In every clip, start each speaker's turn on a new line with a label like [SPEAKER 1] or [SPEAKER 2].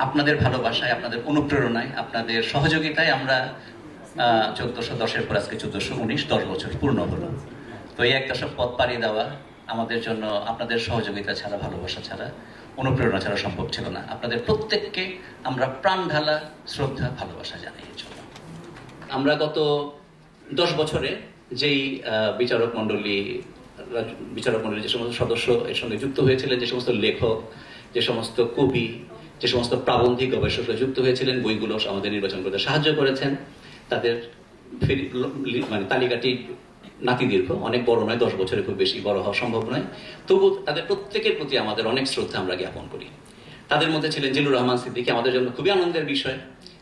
[SPEAKER 1] আপনাদের ভালোবাসায়, আপনাদের অনুপ্রেরণায়, আপনাদের সহযোগিতায় আমরা 1410-এর পর আজকে 1419, 10 বছর পূর্ণ হলো। তো এই 1 দশক পথ পাড়ি দেওয়া আমাদের জন্য আপনাদের সহযোগিতা ছাড়া, ভালোবাসা ছাড়া, অনুপ্রেরণা ছাড়া সম্ভব ছিল না। আপনাদের প্রত্যেককে আমরা প্রাণ ঢালা শ্রদ্ধা, ভালোবাসা জানাই এর জন্য। আমরা গত 10 বছরে যেই বিচারক মণ্ডলীর যে সমস্ত সদস্য এর সঙ্গে যুক্ত হয়েছিলেন, যে সমস্ত লেখক, যে সমস্ত কবি, যে সমস্ত প্রাবন্ধিক গবেষকরা যুক্ত হয়েছিলেন, বইগুলো আমাদের নির্বাচন করতে সাহায্য করেছেন, তাদের মানে তালিকাটি নাতিদীর্ঘ, অনেক বড় নয়, 10 বছরে খুব বেশি বড় হওয়া সম্ভব নয়। তবু তাদের প্রত্যেকের প্রতি আমাদের অনেক শ্রদ্ধা আমরা জ্ঞাপন করি। তাদের মধ্যে ছিলেন জিল্লুর রহমান সিদ্দিকী। আমাদের জন্য খুবই আনন্দের বিষয়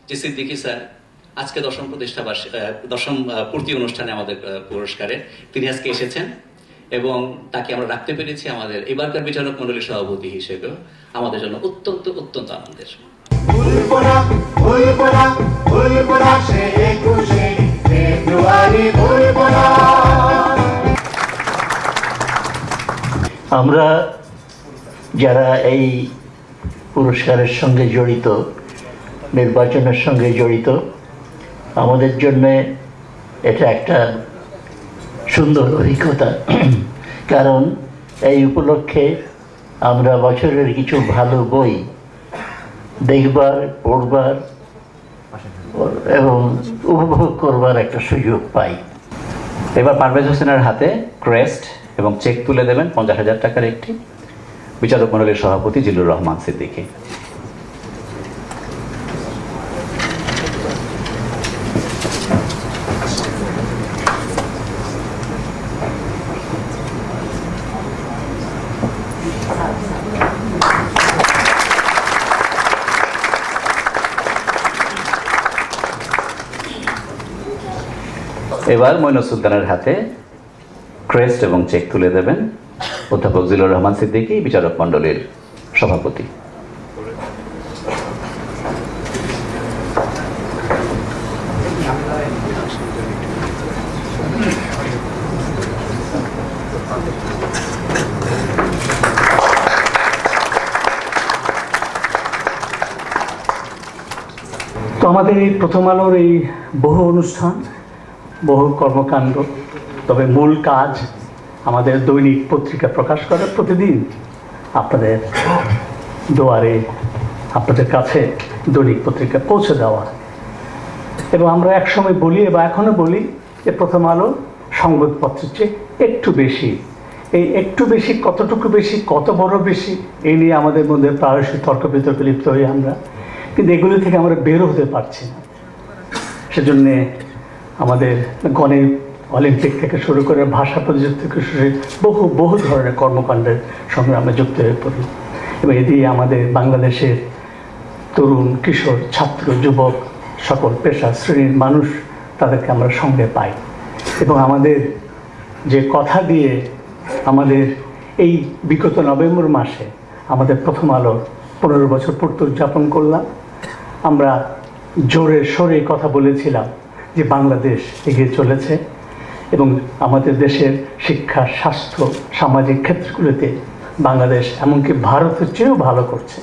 [SPEAKER 1] যে সিদ্দিকী স্যার আজকে 10ম পূর্তি অনুষ্ঠানে আমাদের পুরস্কারে তিনি আজকে এসেছেন এবং তাকে আমরা রাখতে পেরেছি আমাদের এবারকার বিচারক মণ্ডলীর সভাপতি হিসেবেও আমাদের জন্য অত্যন্ত অত্যন্ত আনন্দের।
[SPEAKER 2] আমরা যারা এই পুরস্কারের সঙ্গে জড়িত, নির্বাচনের সঙ্গে জড়িত, আমাদের জন্য এটা একটা সুন্দর অভিজ্ঞতা। কারণ এই উপলক্ষে আমরা বছরের কিছু ভালো বই দেখবার, পড়বার এবং উপভোগ করবার একটা সুযোগ পাই।
[SPEAKER 3] এবার পারভেজ হোসেনের হাতে ক্রেস্ট এবং চেক তুলে দেবেন 50,000 টাকার একটি বিচারক মণ্ডলীর সভাপতি জিল্লুর রহমান সিদ্দিকী। এবার মঈনুস সুলতানের হাতে ক্রেস্ট এবং চেক তুলে দেবেন অধ্যাপক জিল্লুর রহমান সিদ্দিকী, বিচারক মণ্ডলীর সভাপতি।
[SPEAKER 4] তো আমাদের এই প্রথম আলোর এই বহু অনুষ্ঠান, বহু কর্মকাণ্ড, তবে মূল কাজ আমাদের দৈনিক পত্রিকা প্রকাশ করা, প্রতিদিন আপনাদের দুয়ারে, আপনাদের কাছে দৈনিক পত্রিকা পৌঁছে দেওয়া। এবং আমরা একসময় বলি বা এখনও বলি যে প্রথম আলো সংবাদপত্রের চেয়ে একটু বেশি। এই একটু বেশি কতটুকু বেশি, কত বড় বেশি, এই নিয়ে আমাদের মধ্যে প্রায়শই তর্ক বিতর্কে লিপ্ত হই আমরা, কিন্তু এগুলি থেকে আমরা বেরো হতে পারছি না। সেজন্যে আমাদের গণিত, অলিম্পিক থেকে শুরু করে ভাষা প্রযুক্তি থেকে শুরু বহু ধরনের কর্মকাণ্ডের সঙ্গে আমরা যুক্ত হয়ে পড়ি। এবং এদিকে আমাদের বাংলাদেশের তরুণ, কিশোর, ছাত্র, যুবক, সকল পেশা শ্রেণীর মানুষ, তাদেরকে আমরা সঙ্গে পাই। এবং আমাদের যে কথা দিয়ে আমাদের এই বিগত নভেম্বর মাসে আমাদের প্রথম আলোর 15 বছর পূর্তি উদযাপন করলাম, আমরা জোরে সোরে কথা বলেছিলাম যে বাংলাদেশ এগিয়ে চলেছে এবং আমাদের দেশের শিক্ষা, স্বাস্থ্য, সামাজিক ক্ষেত্রগুলিতে বাংলাদেশ এমনকি ভারতের চেয়েও ভালো করছে।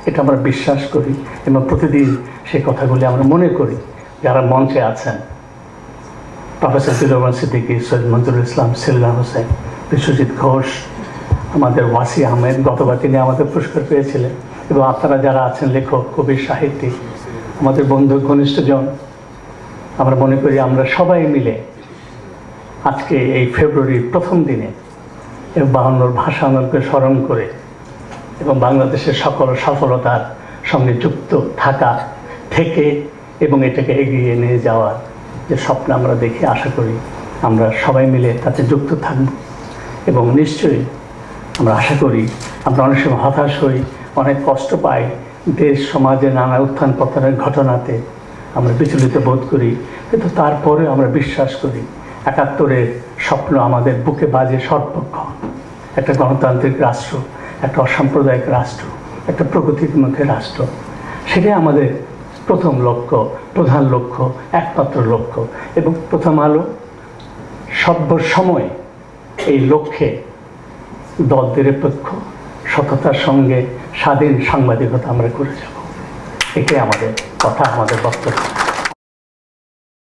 [SPEAKER 4] এটা আমরা বিশ্বাস করি এবং প্রতিদিন সেই কথাগুলি আমরা মনে করি। যারা মঞ্চে আছেন, প্রফেসর জিল্লুর রহমান সিদ্দিকী, সৈয়দ মঞ্জুরুল ইসলাম, সেলিনা হোসেন, বিশ্বজিৎ ঘোষ, আমাদের ওয়াসি আহমেদ, গতবার তিনি আমাদের পুরস্কার পেয়েছিলেন, এবং আপনারা যারা আছেন লেখক, কবি, সাহিত্যিক, আমাদের বন্ধু ঘনিষ্ঠজন, আমরা মনে করি আমরা সবাই মিলে আজকে এই ফেব্রুয়ারির প্রথম দিনে 52 ভাষা আন্দোলনকে স্মরণ করে এবং বাংলাদেশের সকল সফলতার সঙ্গে যুক্ত থেকে এবং এটাকে এগিয়ে নিয়ে যাওয়ার যে স্বপ্ন আমরা দেখি, আশা করি আমরা সবাই মিলে তাতে যুক্ত থাকব। এবং নিশ্চয়ই আমরা আশা করি, আমরা অনেক সময় হতাশ হই, অনেক কষ্ট পাই, দেশ সমাজে নানা উত্থান পতনের ঘটনাতে আমরা বিচলিত বোধ করি, কিন্তু তারপরে আমরা বিশ্বাস করি 71-এর স্বপ্ন আমাদের বুকে বাজে সর্বক্ষণ। একটা গণতান্ত্রিক রাষ্ট্র, একটা অসাম্প্রদায়িক রাষ্ট্র, একটা প্রগতিমুখী রাষ্ট্র, সেটাই আমাদের প্রথম লক্ষ্য, প্রধান লক্ষ্য, একমাত্র লক্ষ্য। এবং প্রথম আলো সর্বসময় এই লক্ষ্যে দল নিরপেক্ষ, সততার সঙ্গে স্বাধীন সাংবাদিকতা আমরা করে যাব। এটাই আমাদের কথা, আমাদের বক্তব্য।